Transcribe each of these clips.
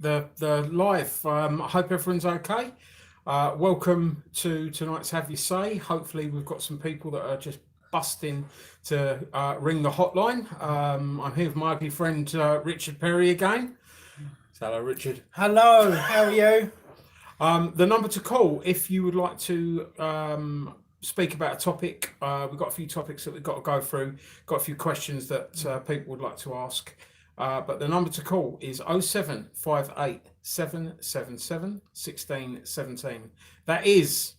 the live. I hope everyone's okay. Welcome to tonight's Have You Say. Hopefully, we've got some people that are just busting to ring the hotline. I'm here with my ugly friend Richard Perry again. Hello, Richard. Hello, how are you? The number to call if you would like to speak about a topic. We've got a few topics that we've got to go through. Got a few questions that people would like to ask. But the number to call is 0758 777 1617. That is.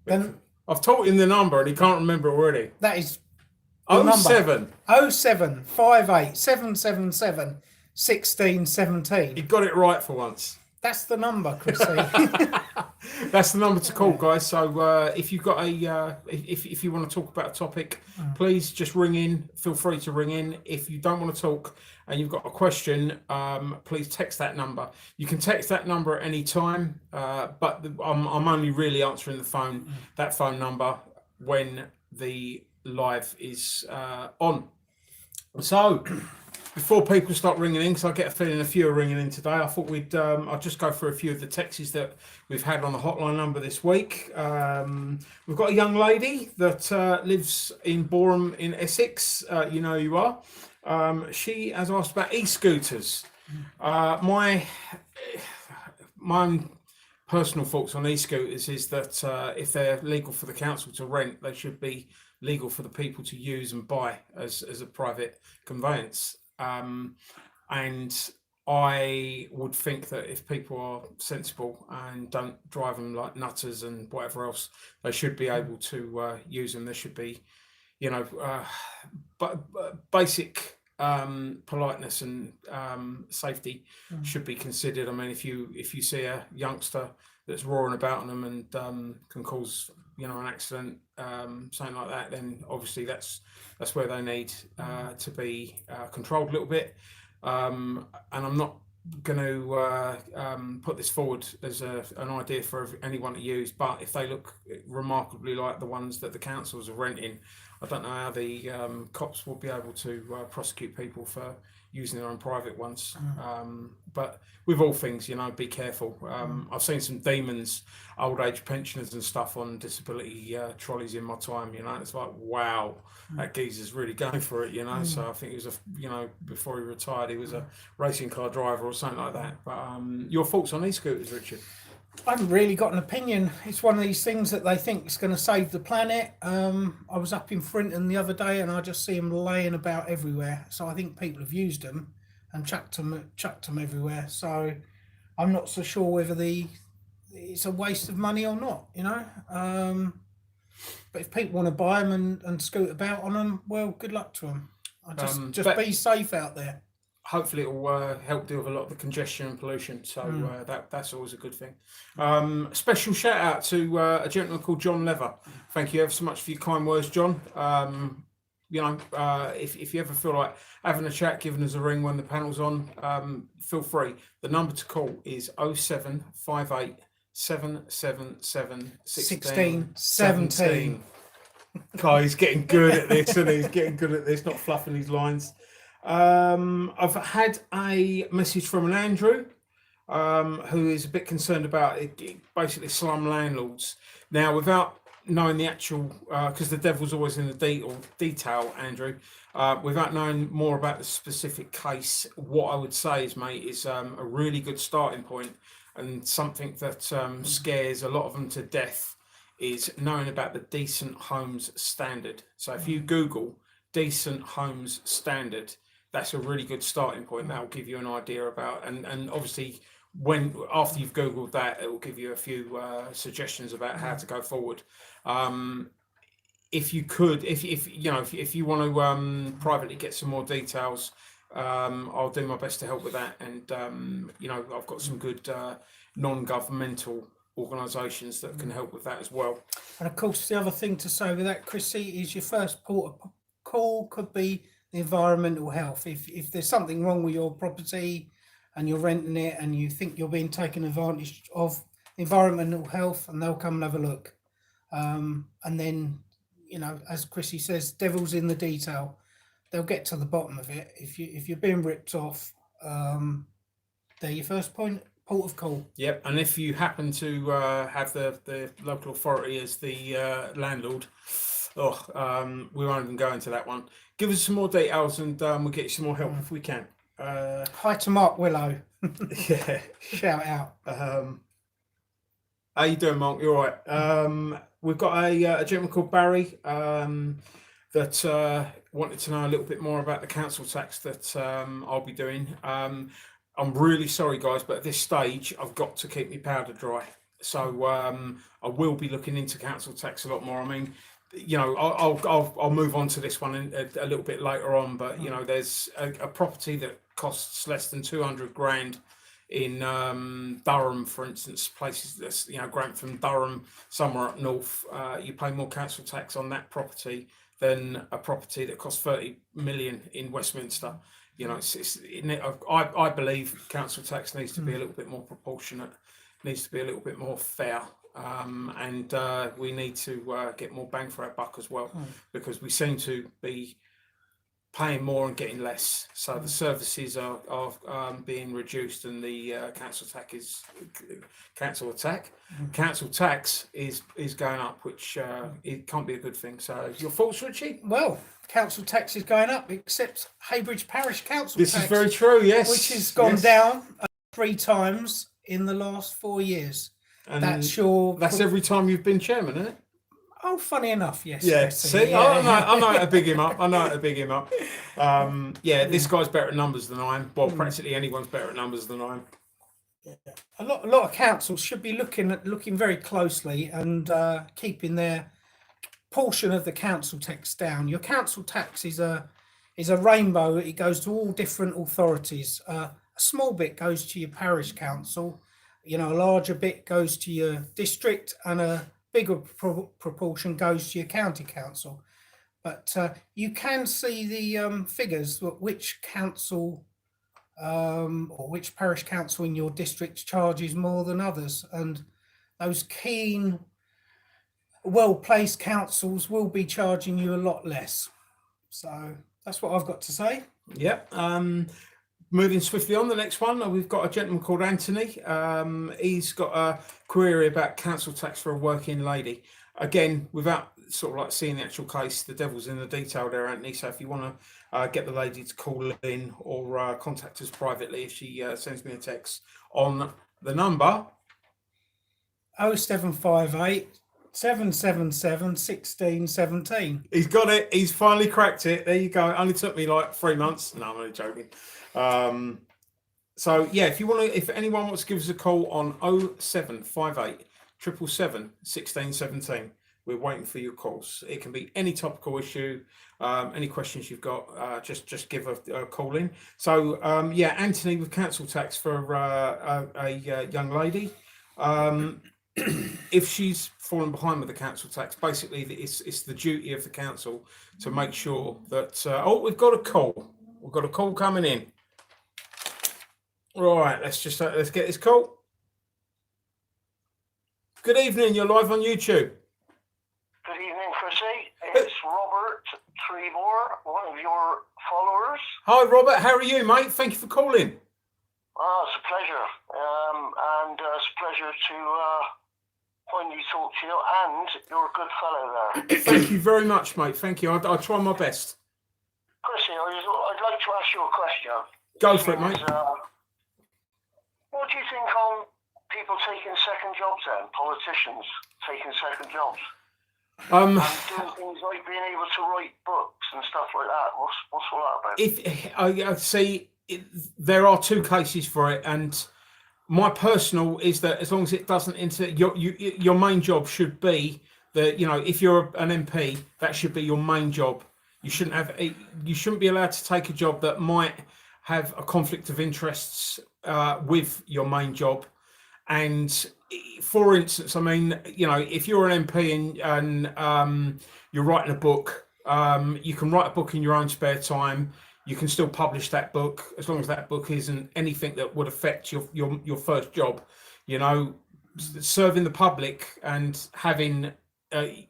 Then I've taught him the number and he can't remember already. that is 07. 0758 777 1617. He got it right for once. That's the number, Chrissy. That's the number to call, guys. So if you've got if you want to talk about a topic, please just ring in. Feel free to ring in. If you don't want to talk and you've got a question, please text that number. You can text that number at any time, but I'm only really answering that phone number when the live is on. So. Before people start ringing in, because I get a feeling a few are ringing in today, I thought I'll just go through a few of the texts that we've had on the hotline number this week. We've got a young lady that lives in Boreham in Essex. You know who you are. She has asked about e-scooters. My personal thoughts on e-scooters is that if they're legal for the council to rent, they should be legal for the people to use and buy as a private conveyance. And I would think that if people are sensible and don't drive them like nutters and whatever else, they should be able to use them. There should be, but basic politeness and safety should be considered. I mean, if you see a youngster that's roaring about on them and can cause an accident, something like that, then obviously that's where they need to be controlled a little bit. And I'm not going to put this forward as an idea for anyone to use, but if they look remarkably like the ones that the councils are renting, I don't know how the cops will be able to prosecute people for using their own private ones. But with all things, be careful. I've seen some demons, old age pensioners and stuff on disability trolleys in my time. It's like, wow, that geezer's really going for it. So I think it was before he retired, he was a racing car driver or something like that. But your thoughts on e-scooters, Richard? I haven't really got an opinion. It's one of these things that they think is going to save the planet. I was up in Frinton the other day and I just see them laying about everywhere. So I think people have used them and chucked them everywhere. So I'm not so sure whether it's a waste of money or not, But if people want to buy them and scoot about on them, well, good luck to them. Just be safe out there. Hopefully it will help deal with a lot of the congestion and pollution. So that's always a good thing. Special shout out to a gentleman called John Lever. Thank you ever so much for your kind words, John. If you ever feel like having a chat, giving us a ring when the panel's on, feel free. The number to call is 0758 777 1617. God, he's getting good at this, and he's getting good at this, not fluffing his lines. I've had a message from an Andrew who is a bit concerned about basically slum landlords. Now, without knowing the actual, because the devil's always in the detail, Andrew, without knowing more about the specific case, what I would say is, mate, is a really good starting point, and something that scares a lot of them to death is knowing about the Decent Homes Standard. So if you Google Decent Homes Standard, that's a really good starting point. That'll give you an idea about, and obviously after you've Googled that, it will give you a few suggestions about how to go forward. If you want to privately get some more details, I'll do my best to help with that. And I've got some good non-governmental organisations that can help with that as well. And of course, the other thing to say with that, Chrissy, is your first port of call could be the environmental health. If there's something wrong with your property and you're renting it and you think you're being taken advantage of, environmental health, and they'll come and have a look. And then, as Chrissy says, devil's in the detail. They'll get to the bottom of it. If you're being ripped off, they're your first port of call. Yep. And if you happen to have the local authority as the landlord, we won't even go into that one. Give us some more details, and we'll get you some more help if we can. Hi to Mark Willow. Yeah. Shout out. How you doing, Mark? You all right? We've got a gentleman called Barry that wanted to know a little bit more about the council tax that I'll be doing. I'm really sorry, guys, but at this stage, I've got to keep my powder dry. So I will be looking into council tax a lot more. I mean, you know, I'll move on to this one a little bit later on. But you know, there's a property that costs less than 200 grand in Durham, for instance, places that's, you know, Grantham, Durham, somewhere up north. You pay more council tax on that property than a property that costs 30 million in Westminster. You know, I believe council tax needs to be a little bit more proportionate, needs to be a little bit more fair, and we need to get more bang for our buck as well, because we seem to be paying more and getting less. So the services are being reduced, and the council tax is going up, which it can't be a good thing. So your thoughts, Richie? Well, council tax is going up, except Heybridge Parish Council This tax, is very true, yes. which has gone down 3 times in the last 4 years. And that's every time you've been chairman, isn't it? Oh, funny enough, yes. Yeah, yes, see, yeah. I know how to big him up. This guy's better at numbers than I am. Well, practically anyone's better at numbers than I am. A lot of councils should be looking very closely and keeping their portion of the council tax down. Your council tax is a rainbow. It goes to all different authorities. A small bit goes to your parish council. You know, a larger bit goes to your district, and a bigger proportion goes to your county council. But you can see the figures, which council or which parish council in your district charges more than others, and those keen, well-placed councils will be charging you a lot less. So that's what I've got to say. Yep. Moving swiftly on, the next one, we've got a gentleman called Anthony. He's got a query about council tax for a working lady. Again, without sort of like seeing the actual case, the devil's in the detail there, Anthony. So if you want to get the lady to call in or contact us privately, if she sends me a text on the number 0758 777 1617. He's got it. He's finally cracked it. There you go. It only took me like 3 months. No, I'm only joking. So yeah, if anyone wants to give us a call on 0758 777 1617, we're waiting for your calls. It can be any topical issue, any questions you've got. Just give a call in. So Anthony, with council tax for a young lady. If she's fallen behind with the council tax, basically it's the duty of the council to make sure that we've got a call. We've got a call coming in. Right, let's get this call. Good evening, you're live on YouTube. Good evening, Chrissy. It's Robert Trevor, one of your followers. Hi Robert, how are you, mate? Thank you for calling. Oh, it's a pleasure. And it's a pleasure to finally talk to you, and you're a good fellow there. Thank you very much, mate. Thank you. I'll try my best. Chrissy, I'd like to ask you a question. Go for it, mate. What do you think on people taking second jobs then? Politicians taking second jobs? And doing things like being able to write books and stuff like that. What's all that about? There are 2 cases for it, and my personal is that as long as it doesn't your main job should be that, you know, if you're an MP, that should be your main job. You shouldn't be allowed to take a job that might have a conflict of interests with your main job. And for instance, I mean, you know, if you're an MP and you're writing a book, you can write a book in your own spare time. You can still publish that book as long as that book isn't anything that would affect your first job. You know, serving the public and having a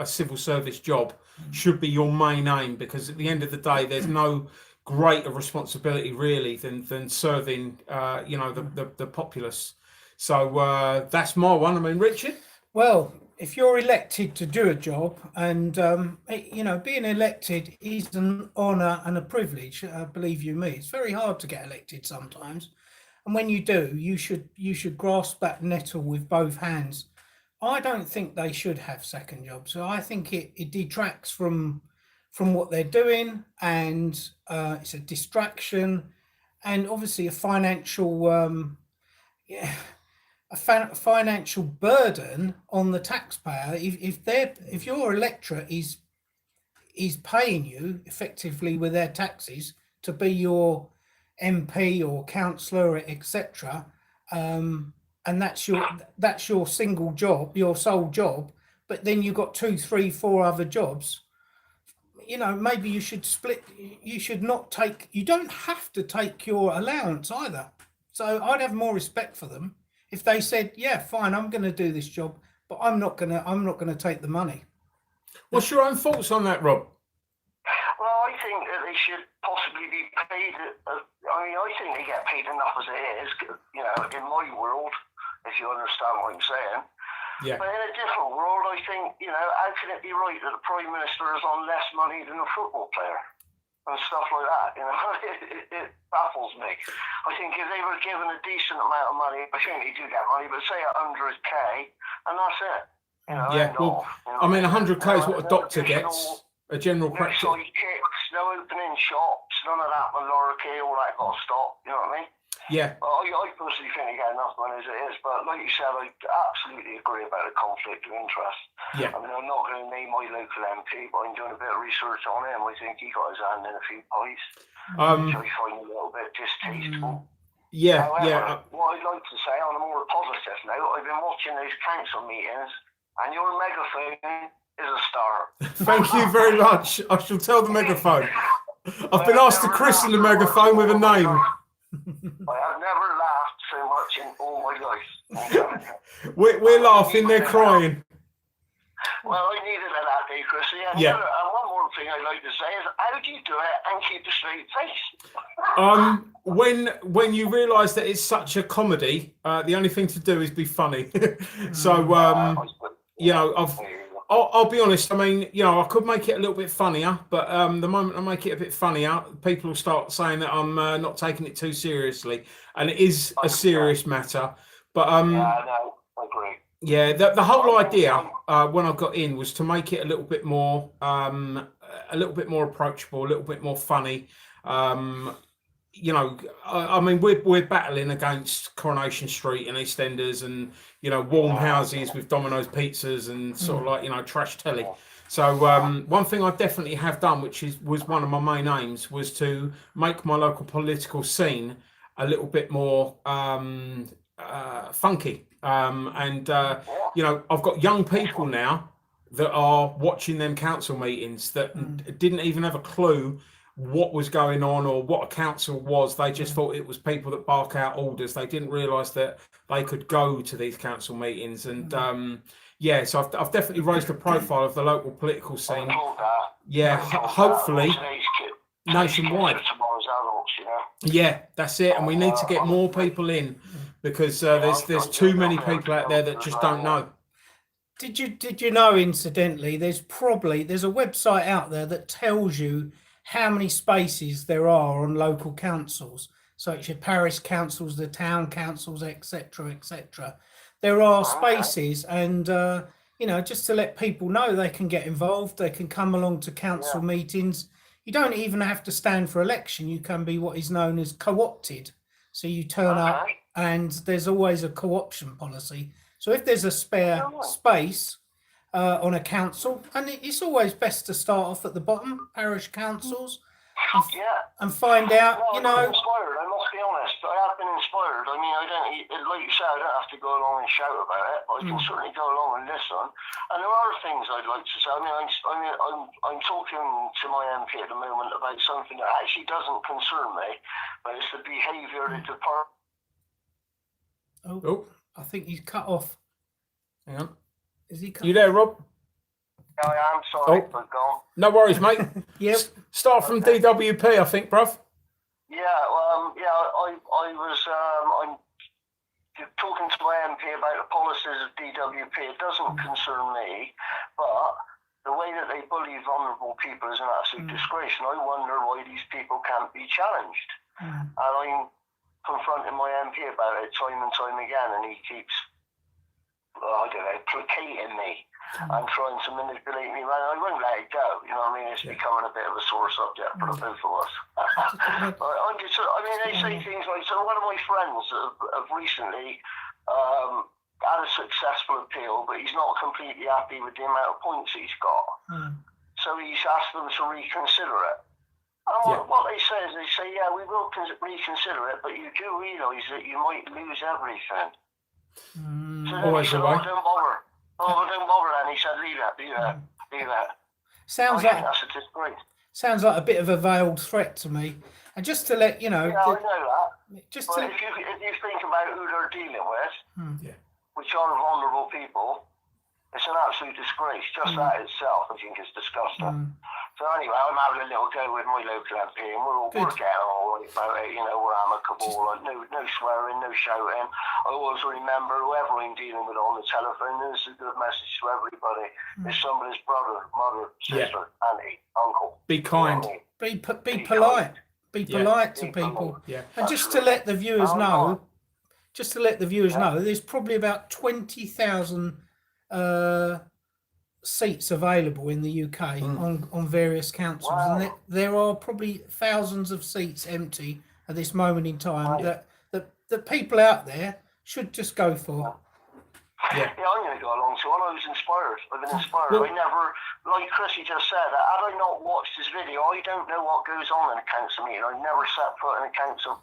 civil service job should be your main aim, because at the end of the day, there's no greater responsibility really than serving the populace. So that's my one. I mean, Richard. Well, if you're elected to do a job, and being elected is an honour and a privilege, believe you me, it's very hard to get elected sometimes. And when you do, you should grasp that nettle with both hands. I don't think they should have second jobs. So I think it detracts from what they're doing, and it's a distraction, and obviously a financial financial burden on the taxpayer. If your electorate is paying you effectively with their taxes to be your MP or councillor, etc., and that's your single job, your sole job, but then you've got 2, 3, 4 other jobs. Maybe you should split. You should not take. You don't have to take your allowance either. So I'd have more respect for them if they said, "Yeah, fine, I'm going to do this job, but I'm not going to take the money." What's your own thoughts on that, Rob? Well, I think that they should possibly be paid. I think they get paid enough as it is. In my world, if you understand what I'm saying. Yeah. But in a different world, I think, how can it be right that the Prime Minister is on less money than a football player and stuff like that? It baffles me. I think if they were given a decent amount of money, I think they do get money, but say 100k, and that's it. Well, I mean, 100k is what a doctor gets, a general practice. No sidekicks, no opening shops, none of that malarkey, all that got to stop, you know what I mean? Yeah. I personally think they get enough money as it is, but like you said, I absolutely agree about the conflict of interest. Yeah. I mean, I'm not going to name my local MP, but I'm doing a bit of research on him. I think he got his hand in a few pies, which I find a little bit distasteful. Yeah, However, what I'd like to say on a more positive note, I've been watching those council meetings, and your megaphone is a star. Thank you very much. I shall tell the megaphone. I've been asked to christen the megaphone with a name. I have never laughed so much in all my life. We're laughing, they're crying. Well, I needed it that day, Chrissy. And yeah. And one more thing I'd like to say is, how do you do it and keep a straight face? When you realise that it's such a comedy, the only thing to do is be funny. So, I'll be honest. I mean, I could make it a little bit funnier, but the moment I make it a bit funnier, people will start saying that I'm not taking it too seriously, and it is a serious matter. But yeah, no, I agree. Yeah, the whole idea when I got in was to make it a little bit more approachable, a little bit more funny. I mean, we're battling against Coronation Street and EastEnders, and warm houses with Domino's pizzas and sort of like trash telly. So one thing I definitely have done, which was one of my main aims, was to make my local political scene a little bit more funky. I've got young people now that are watching them council meetings that didn't even have a clue what was going on or what a council was. They just thought it was people that bark out orders. They didn't realise that they could go to these council meetings. And so I've definitely raised the profile of the local political scene. Yeah, hopefully nationwide. Yeah, that's it. And we need to get more people in, because there's too many people out there that just don't know. Did you know, incidentally, there's a website out there that tells you how many spaces there are on local councils. So it's your parish councils, the town councils, etc., etc. There are spaces, and just to let people know they can get involved, they can come along to council meetings. You don't even have to stand for election. You can be what is known as co-opted. So you turn up, and there's always a co-option policy. So if there's a spare space on a council, and it's always best to start off at the bottom, parish councils, and find out, I've been inspired, I must be honest. I have been inspired. I mean, like you said, I don't have to go along and shout about it, but I can certainly go along and listen. And there are things I'd like to say. I mean, I'm talking to my MP at the moment about something that actually doesn't concern me, but it's the behaviour of the department. Oh, I think he's cut off. Hang on. Is he cut You there, Rob? Yeah, I am sorry, Oh. but gone. No worries, mate. Yep. Start from DWP, I think, bruv. Yeah, I was I'm talking to my MP about the policies of DWP. It doesn't concern me, but the way that they bully vulnerable people is an absolute disgrace, and I wonder why these people can't be challenged. And I'm confronting my MP about it time and time again, and he keeps, I don't know, placating me and trying to manipulate me around. I won't let it go, you know what I mean? It's becoming a bit of a sore subject for the both of us. They say things like, so one of my friends have recently had a successful appeal, but he's not completely happy with the amount of points he's got. So he's asked them to reconsider it. And what they say is, yeah, we will reconsider it, but you do realise that you might lose everything. So Always he said, the way. don't bother. Don't bother then. He said, leave it. Sounds I like think that's a disgrace. sounds like a bit of a veiled threat to me. And just to let you know, Yeah, I know that. just But to if you think about who they're dealing with, Yeah. which are vulnerable people, it's an absolute disgrace. Just that itself, I think, is disgusting. So anyway, I'm having a little go with my local MP, and we're getting all right about it. You know, we're amicable. Like, no swearing, no shouting. I always remember whoever I'm dealing with on the telephone. This is a good message to everybody. It's somebody's brother, mother, sister, auntie, uncle. Be kind. be polite. Be polite to people. Yeah. And just to let the viewers know, there's probably about 20,000 seats available in the UK on various councils, and there are probably thousands of seats empty at this moment in time that people out there should just go for. Yeah, I'm going to go along to one. I was inspired. I've been inspired. I never, like Chrissy just said, had I not watched this video, I don't know what goes on in a council meeting. I've never set foot in a council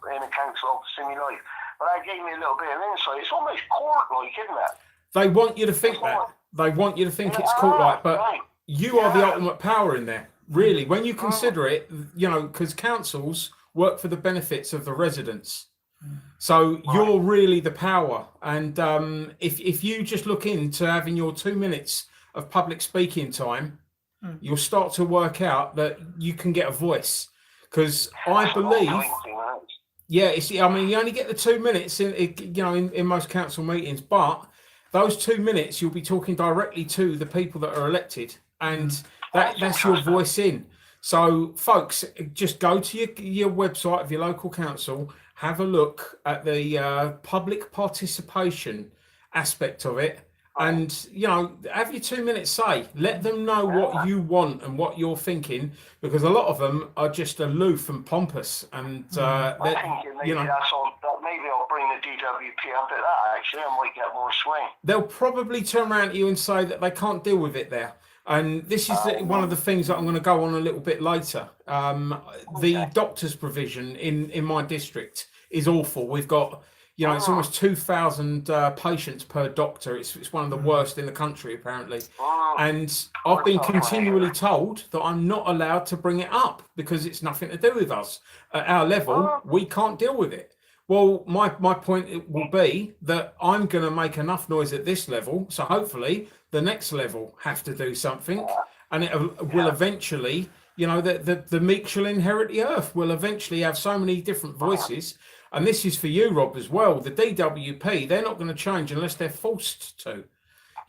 office in my life. But that gave me a little bit of insight. It's almost court-like, isn't it? They want you to think that. They want you to think it's court-like, but you are the ultimate power in there. Really, when you consider it, you know, because councils work for the benefits of the residents. So you're really the power. And if you just look into having your 2 minutes of public speaking time, you'll start to work out that you can get a voice. Because I believe, you only get the 2 minutes in most council meetings, but those 2 minutes you'll be talking directly to the people that are elected, and that's your voice in. So folks, just go to your website of your local council, have a look at the public participation aspect of it, and have your 2 minutes say. Let them know what you want and what you're thinking, because a lot of them are just aloof and pompous, and maybe I'll bring the DWP up at that. Actually, I might get more swing. They'll probably turn around to you and say that they can't deal with it there. And this is one of the things that I'm going to go on a little bit later. The doctor's provision in my district is awful. We've got, it's almost 2,000 patients per doctor. It's one of the worst in the country, apparently. And I've been continually told that I'm not allowed to bring it up because it's nothing to do with us. At our level, we can't deal with it. Well, my point will be that I'm going to make enough noise at this level, so hopefully the next level have to do something, and it will eventually, the meek shall inherit the earth. Will eventually have so many different voices, and this is for you, Rob, as well. The DWP, they're not going to change unless they're forced to,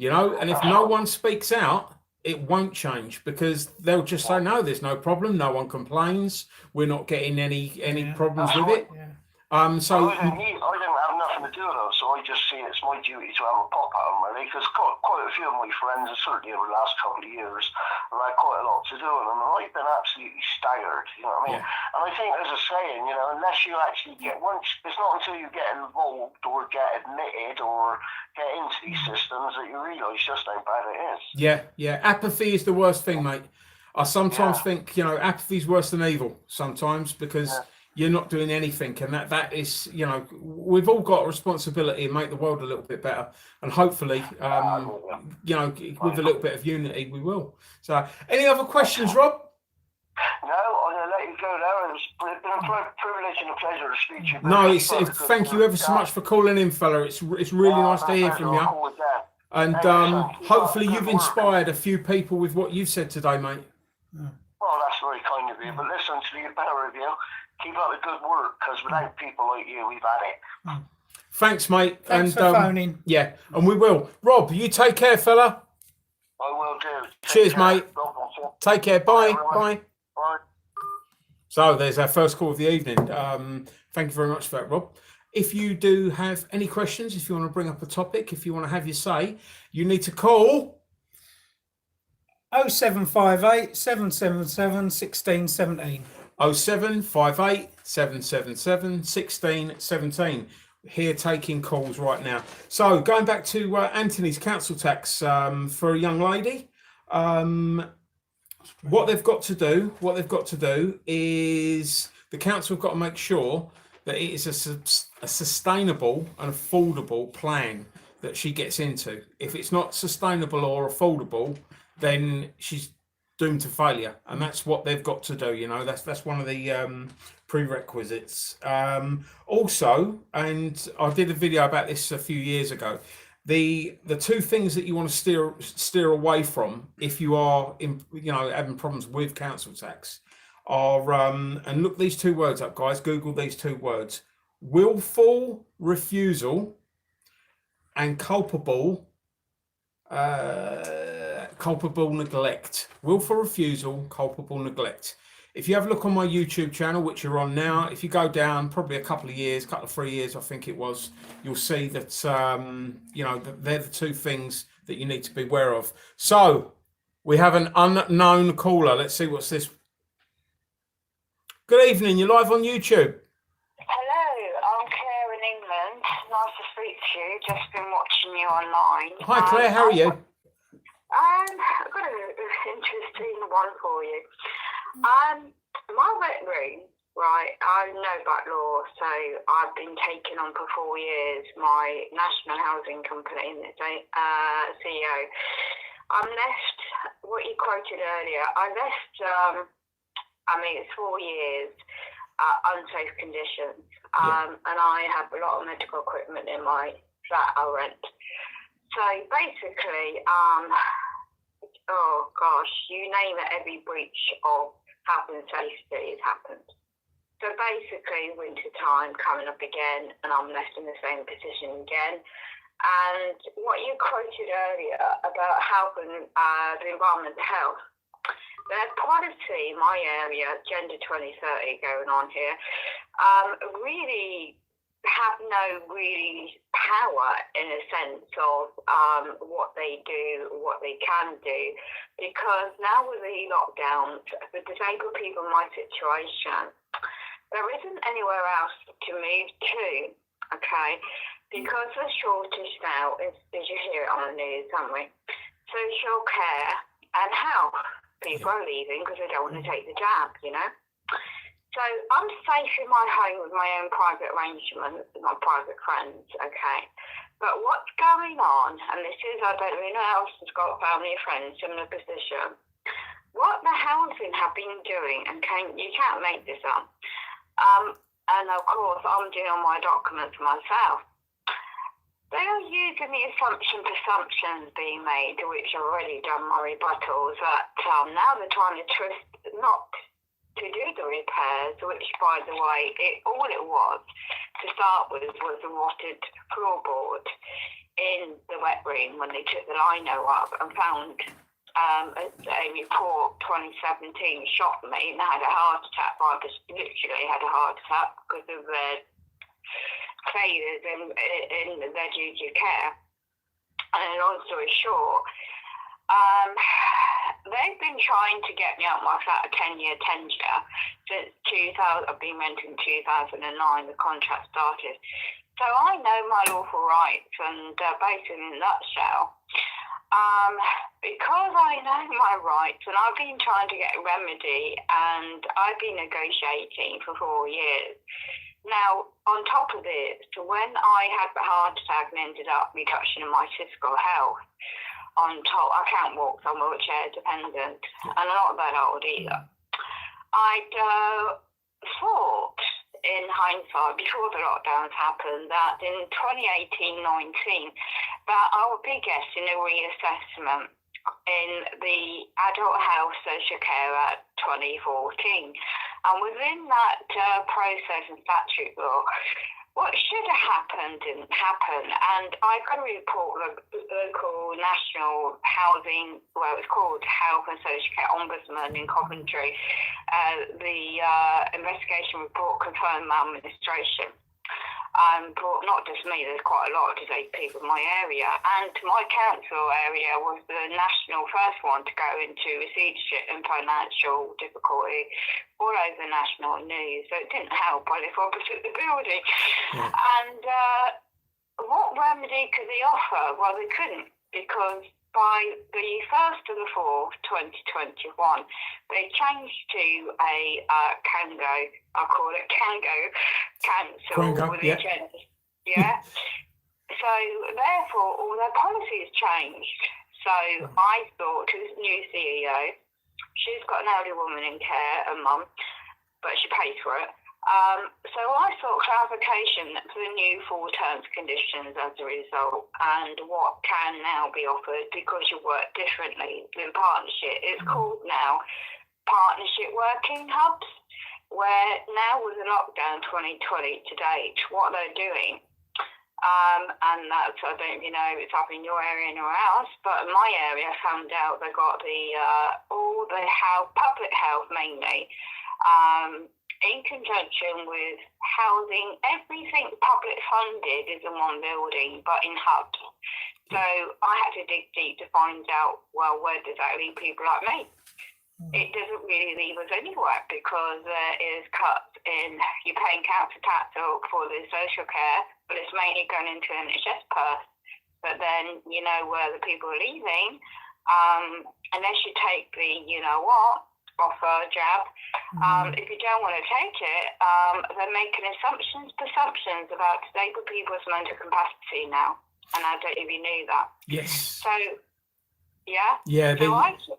and if no one speaks out, it won't change, because they'll just say, no, there's no problem, no one complains, we're not getting any problems with it. I don't have nothing to do with it, so I just see it's my duty to have a pop at them, really, because quite a few of my friends, and certainly over the last couple of years, have had quite a lot to do with them, and I've been absolutely staggered, you know what I mean? And I think there's a saying, unless you actually it's not until you get involved or get admitted or get into these systems that you realise just how bad it is. Yeah. Apathy is the worst thing, mate. I sometimes think, apathy's worse than evil sometimes, because you're not doing anything, and that is, we've all got a responsibility to make the world a little bit better, and hopefully, with a little bit of unity, we will. So, any other questions, Rob? No, I'm going to let you go there. It's been a privilege and a pleasure to speak to you. No, thank you ever so much for calling in, fella. It's really nice to hear from you. And Excellent. hopefully Good you've work. inspired a few people with what you've said today, mate. Well, that's very kind of you. But listen, to the better of you, keep up the good work, because without people like you, we've had it. Thanks, mate. Thanks for phoning. Yeah, and we will. Rob, you take care, fella. I will do. Cheers, Take care. mate. God bless you. Take care. Bye. everyone. Bye. Bye. So there's our first call of the evening. Thank you very much for that, Rob. If you do have any questions, if you want to bring up a topic, if you want to have your say, you need to call 0758 777 1617. 0758 777 1617. Here taking calls right now. So going back to Anthony's council tax for a young lady. What they've got to do is the council have got to make sure that it is a sustainable and affordable plan that she gets into. If it's not sustainable or affordable, then she's doomed to failure, and that's what they've got to do. You know, that's one of the prerequisites. Also, and I did a video about this a few years ago. The two things that you want to steer away from if you are having problems with council tax are and look these two words up, guys. Google these two words: willful refusal and culpable neglect. Willful refusal, culpable neglect. If you have a look on my YouTube channel, which you're on now, if you go down probably a couple of 3 years, I think it was, you'll see that they're the two things that you need to be aware of. So we have an unknown caller. Let's see what's this. Good evening. You're live on YouTube. Hello, I'm Claire in England. Nice to speak to you. Just been watching you online. Hi Claire, how are you? I've got an interesting one for you. My wet room, right, I know about law, so I've been taken on for 4 years, my national housing company, CEO. I'm left, what you quoted earlier, I left, it's 4 years, unsafe conditions, and I have a lot of medical equipment in my flat I rent. So basically, oh gosh, you name it, every breach of health and safety has happened. So basically, winter time coming up again, and I'm left in the same position again. And what you quoted earlier about health and the environment health, the policy in my area, Gender 2030 going on here, really have no really power in a sense of what they do, what they can do, because now with the lockdowns, for disabled people in my situation, there isn't anywhere else to move to, okay, because the shortage now is you hear it on the news, haven't we? Social care and health. People are leaving because they don't want to take the jab, you know. So I'm safe in my home with my own private arrangements with my private friends, okay? But what's going on, and this is, I don't know who else has got family or friends, similar position, what the housing have been doing, and you can't make this up, and of course I'm doing my documents myself, they are using the presumptions being made, which I've already done my rebuttals, that now they're trying to twist, not to do the repairs, which, by the way, all it was to start with was a rotted floorboard in the wet room when they took the lino up and found a report 2017 shot me and I had a heart attack. I just literally had a heart attack because of their failures in their duty of care. And long story short, they've been trying to get me out my flat a 10-year tenure since 2000. I've been renting 2009. The contract started, so I know my lawful rights. And basically, in a nutshell, because I know my rights, and I've been trying to get a remedy, and I've been negotiating for 4 years. Now, on top of this, when I had the heart attack and ended up reduction in my physical health, on top, I can't walk, so I'm wheelchair dependent, and I'm not that old either. I'd thought in hindsight, before the lockdowns happened, that in 2018-19, that I would be getting a reassessment in the Adult Health Social Care Act 2014. And within that process and statute law, what should have happened didn't happen. And I got a report the local national housing, well, it's called Health and Social Care Ombudsman in Coventry. The investigation report confirmed maladministration. But not just me, there's quite a lot of disabled people in my area. And my council area was the national first one to go into receivership and financial difficulty all over the national news. So it didn't help. I live opposite the building. Yeah. And what remedy could they offer? Well, they couldn't, because by the 1st of the 4th, 2021, they changed to a Kango, I call it Kango Council. Kango, yeah. Yeah. So therefore, all their policies changed. So I thought, to this new CEO, she's got an elderly woman in care, a mum, but she pays for it. So I sought clarification for the new full terms conditions as a result, and what can now be offered because you work differently than partnership. It's called now partnership working hubs, where now with the lockdown 2020 to date, what they're doing, and that's, I don't know if it's up in your area or else, but in my area I found out they got the all the public health mainly, in conjunction with housing, everything public funded is in one building, but in hubs. So I had to dig deep to find out, well, where does that leave people like me? It doesn't really leave us anywhere, because there is cuts in, you're paying council tax for the social care, but it's mainly going into an NHS purse. But then, you know where the people are leaving, unless you take the, offer jab. If you don't want to take it, they're making presumptions about disabled people's mental capacity now, and I don't even know that. Yes. So, yeah. Yeah. So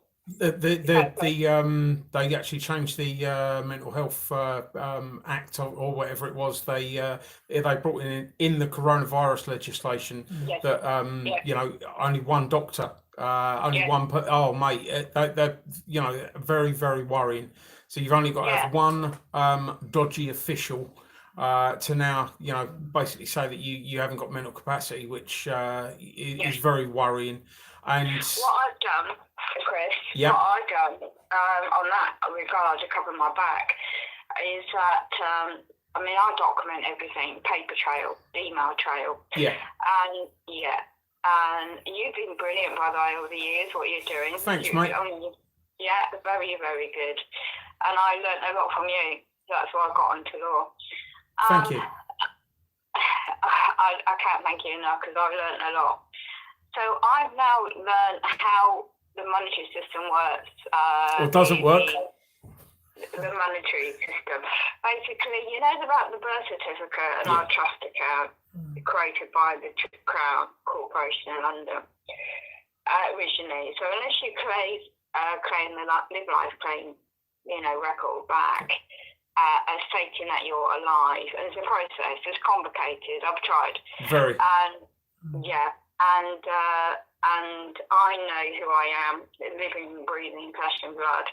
They actually changed the Mental Health Act or whatever it was. They brought in the coronavirus legislation that only one doctor. One per, oh mate, they're very, very worrying. So you've only got to have one dodgy official to now basically say that you haven't got mental capacity, which is very worrying. And what I've done, Chris, what I've done on that regard, to cover my back, is that I document everything, paper trail, email trail, and you've been brilliant, by the way, over the years, what you're doing. Thanks, mate. Yeah, very, very good. And I learnt a lot from you. That's why I got into law. Thank you. I can't thank you enough, because I've learnt a lot. So I've now learned how the monetary system works. Or doesn't work. The monetary system. Basically, about the birth certificate and our trust account created by the Crown Corporation in London originally. So unless you claim the Live Life claim, record back, as stating that you're alive, and it's a process. It's complicated. I've tried. Very. And I know who I am, living, breathing, flesh and blood.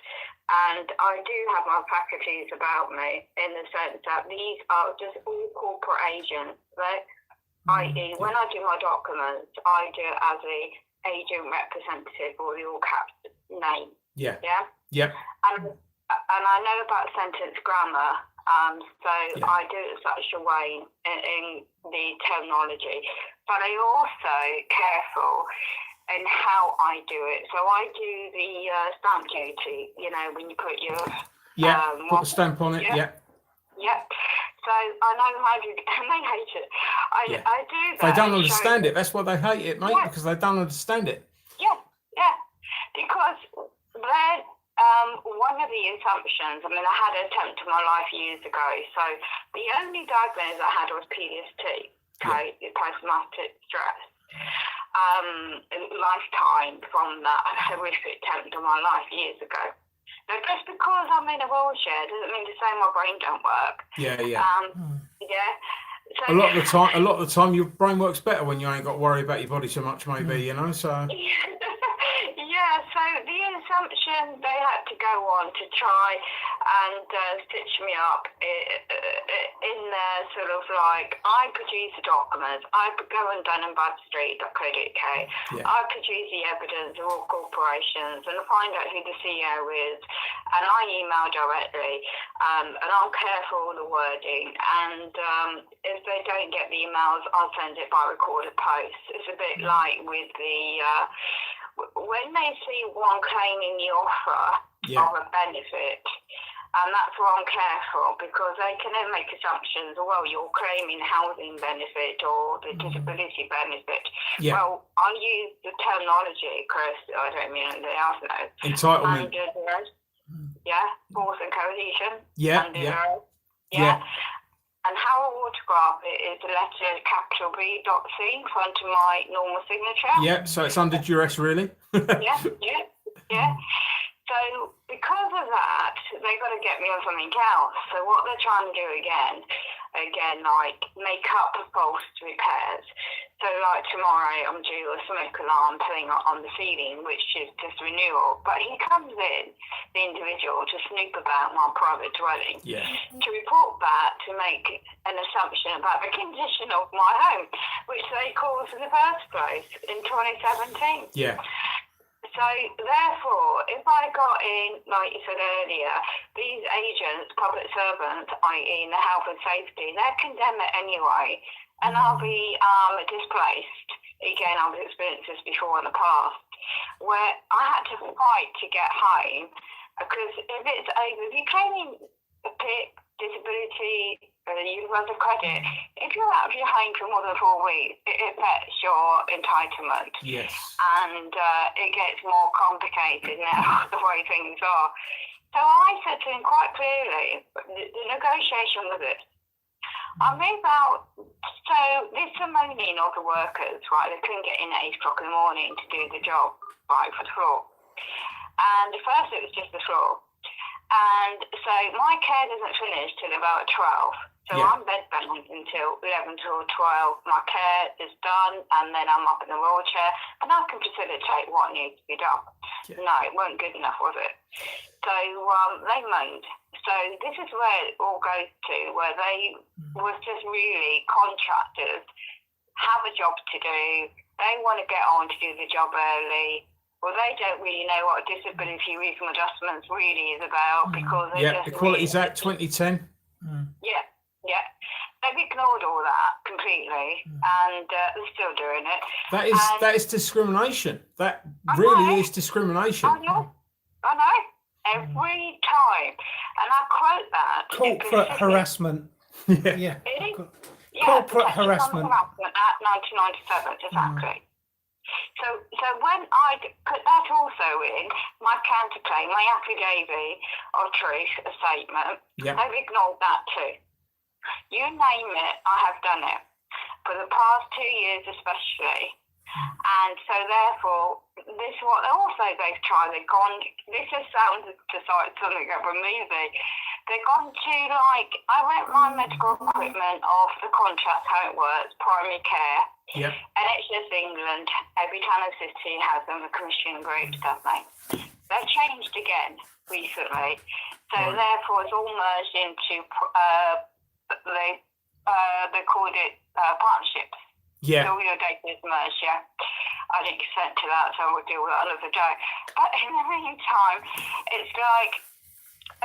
And I do have my faculties about me, in the sense that these are just all corporate agents. I.e., when I do my documents, I do it as a agent representative, or the all caps name. Yeah. Yeah. Yeah. And I know about sentence grammar, I do it such a way in the terminology, but I also careful in how I do it. So I do the stamp duty. When you put your put a stamp on it. Yeah. So I know how to, and they hate it. I do that. They don't understand it. That's why they hate it, mate, because they don't understand it. Yeah. Because they're one of the assumptions, I had an attempt in my life years ago. So the only diagnosis I had was PTSD, post-traumatic stress. Lifetime from that horrific attempt in my life years ago. So just because I'm in a wheelchair doesn't mean to say my brain don't work. Yeah, yeah. Yeah. So, A lot of the time, your brain works better when you ain't got to worry about your body so much, maybe, you know. So yeah, so the assumption they had to go on to try and stitch me up in there, sort of like, I produce the documents, I could go on dunandbradstreet.co.uk, yeah, I produce the evidence of all corporations and find out who the CEO is, and I email directly, and I'm careful with the wording, and if they don't get the emails, I'll send it by recorded post. It's a bit like with the when they see one claiming the offer of a benefit, and that's why I'm careful, because they can then make assumptions, well, you're claiming housing benefit or the disability benefit. Yeah. Well, I use the terminology, Chris, I don't mean anything else now. Entitlement. Yeah, force and cohesion. Yeah, yeah. And how I autograph it is the letter capital B dot C in front of my normal signature. Yeah, so it's under duress, really. yeah. So because of that, they've got to get me on something else. So what they're trying to do again, like make up for false repairs. So like tomorrow, I'm due a smoke alarm thing on the ceiling, which is just renewal. But he comes in, the individual, to snoop about my private dwelling, to report back, to make an assumption about the condition of my home, which they caused in the first place in 2017. Yeah. So therefore, if I got in, like you said earlier, these agents, public servants, i.e. in the health and safety, they're condemned anyway, and I'll be displaced. Again, I've experienced this before in the past, where I had to fight to get home, because if you're claiming a PIP, disability, universal credit, if you're out of your home for more than 4 weeks, it affects your entitlement. Yes. And it gets more complicated now, the way things are. So I said to him quite clearly, the negotiation was it. I move out, so this is moaning of the workers, right? They couldn't get in at 8 o'clock in the morning to do the job, right, for the floor. And at first it was just the floor. And so my care doesn't finish till about 12. So I'm bedbound until 11 till 12. My care is done, and then I'm up in the wheelchair, and I can facilitate what needs to be done. Yeah. No, it wasn't good enough, was it? So they moaned. So this is where it all goes to, where they was just really contractors, have a job to do, they want to get on to do the job early. Well, they don't really know what disability reasonable adjustments really is about, because they just Equalities Act 2010. Yeah. They've ignored all that completely, and they're still doing it. That is discrimination. That really is discrimination. I know. Every time, and I quote that. Corporate harassment. Yeah. Corporate harassment. At 1997, exactly. So when I put that also in my counterclaim, my affidavit of truth, a statement, they've ignored that too. You name it, I have done it for the past 2 years especially. And so therefore, this is what they've tried. They've gone, this just sounds just like something of a movie. They've gone to I rent my medical equipment off the contract, how it works, primary care. Yep. NHS England, every town and city has them, the commission groups, don't they? They've changed again recently. So therefore it's all merged into, they called it partnerships. Yeah. So your data is merged, I didn't consent to that, so we'll deal with that another day. But in the meantime, it's like,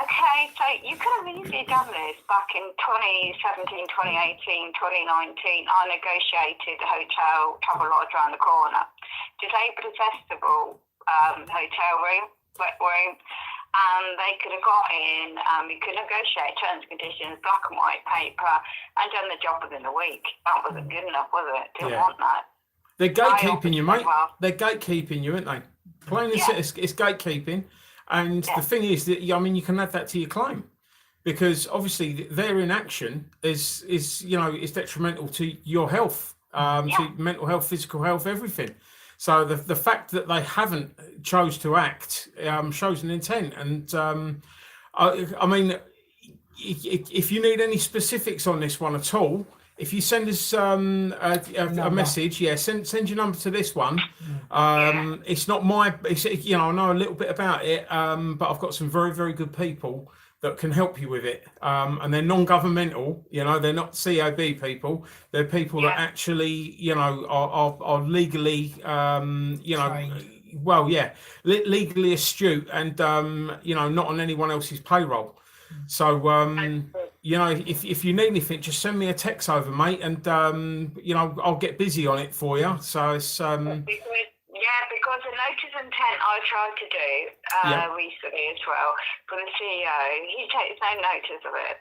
okay, so you could have easily done this back in 2017, 2018, 2019. I negotiated a hotel, travel lodge around the corner, disabled accessible hotel room, wet room, and they could have got in, we could negotiate terms and conditions, black and white paper, and done the job within a week. That wasn't good enough, was it? Didn't want that. They're gatekeeping you, mate. They're gatekeeping you, aren't they? Plain and simple, it's gatekeeping. And the thing is that, you can add that to your claim, because obviously their inaction is detrimental to your health, to mental health, physical health, everything. So the fact that they haven't chose to act shows an intent. And I mean, if you need any specifics on this one at all, if you send us a message, send your number to this one. It's not my, I know a little bit about it, but I've got some very, very good people that can help you with it. And they're non-governmental, they're not COB people. They're people that actually, are legally, legally astute and, not on anyone else's payroll. So, if you need anything, just send me a text over, mate, and I'll get busy on it for you. So it's because the notice of intent I tried to do recently as well for the CEO, he takes no notice of it,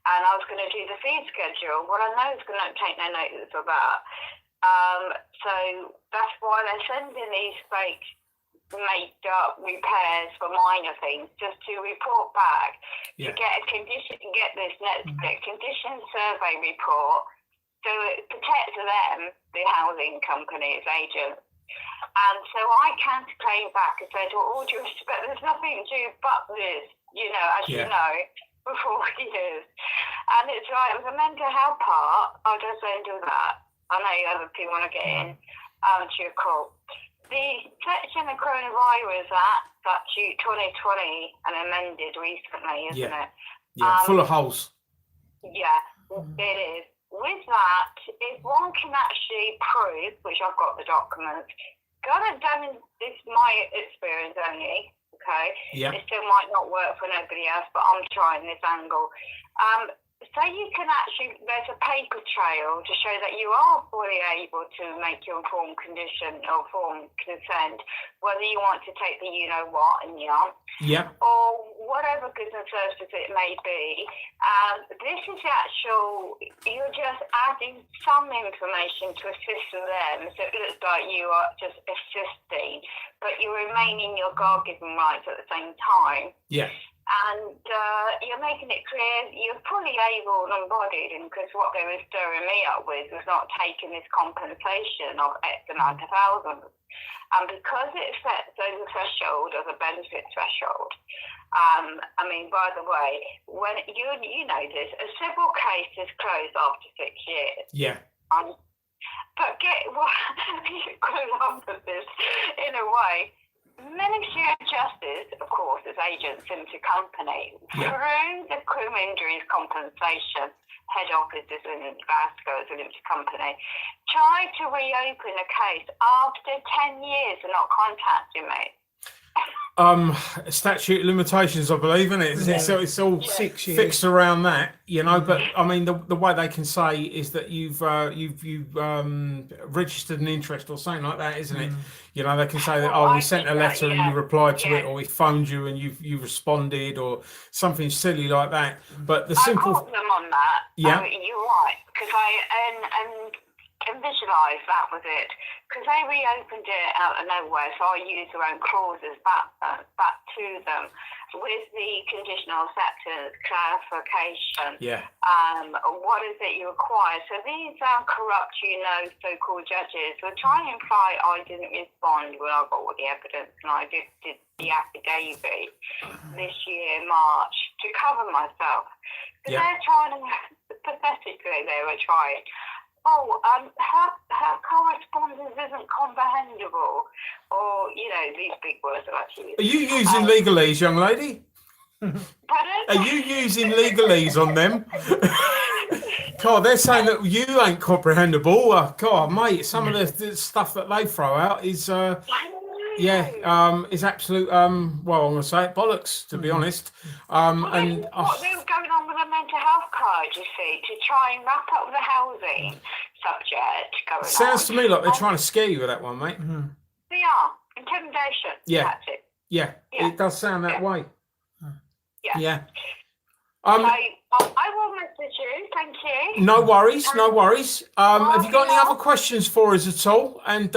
and I was going to do the fee schedule. Well, I know he's going to take no notice of that, so that's why they're sending these fake made up repairs for minor things just to report back to get a condition, condition survey report, so it protects them, the housing company's agents. And so I can't claim back and say, to all due respect, there's nothing to do but this, as you know, for 4 years. And it's right, with the mental health part, I just don't do that. I know other people want to get in to your call. The Section of Coronavirus Act, Statute 2020, and amended recently, isn't it? Yeah, full of holes. Yeah, it is. With that, if one can actually prove, which I've got the documents, this is my experience only, okay? Yeah. It still might not work for nobody else, but I'm trying this angle. So you can actually, there's a paper trail to show that you are fully able to make your informed condition or informed consent, whether you want to take the you-know-what in the arm, or whatever goods and services it may be. This is actual, you're just adding some information to assist them, so it looks like you are just assisting, but you remain in your God-given rights at the same time. Yeah. And you're making it clear you're fully able and embodied, because what they were stirring me up with was not taking this compensation of X amount of thousands. And because it sets over the threshold of a benefit threshold, by the way, when you know this, a civil case is closed after 6 years. Yeah. But you could lump at this in a way. Ministry of Justice, of course, as agents into company, through the Criminal Injuries Compensation head office in Glasgow as a limited company, tried to reopen a case after 10 years and not contacting me. Statute of limitations, I believe, isn't it? It's all 6 years fixed around that, But I mean, the way they can say is that you've registered an interest or something like that, isn't it? They can say that we sent a letter and you replied to it, or we phoned you and you responded, or something silly like that. But the simple. I caught them on that. You're right, because I visualise that was it, because they reopened it out of nowhere, so I used their own clauses back to them with the conditional acceptance clarification. What is it you require? So these corrupt, so-called judges were trying to imply I didn't respond when I got all the evidence, and I did the affidavit this year, March, to cover myself. Because they're trying, pathetically, they were trying. Her correspondence isn't comprehensible, or these big words that I use. Are you using legalese, young lady? Pardon? Are you using legalese on them? God, they're saying that you ain't comprehensible. God, mate, some of the stuff that they throw out is is absolute. I'm going to say it, bollocks, to be honest. What was going on with the mental health card, you see, to try and wrap up the housing subject. Sounds to me like they're trying to scare you with that one, mate. They are. Intimidation. Yeah. That's it. Yeah, it does sound that way. Yeah. I will message you. Thank you. No worries. Have you got any other questions for us at all? And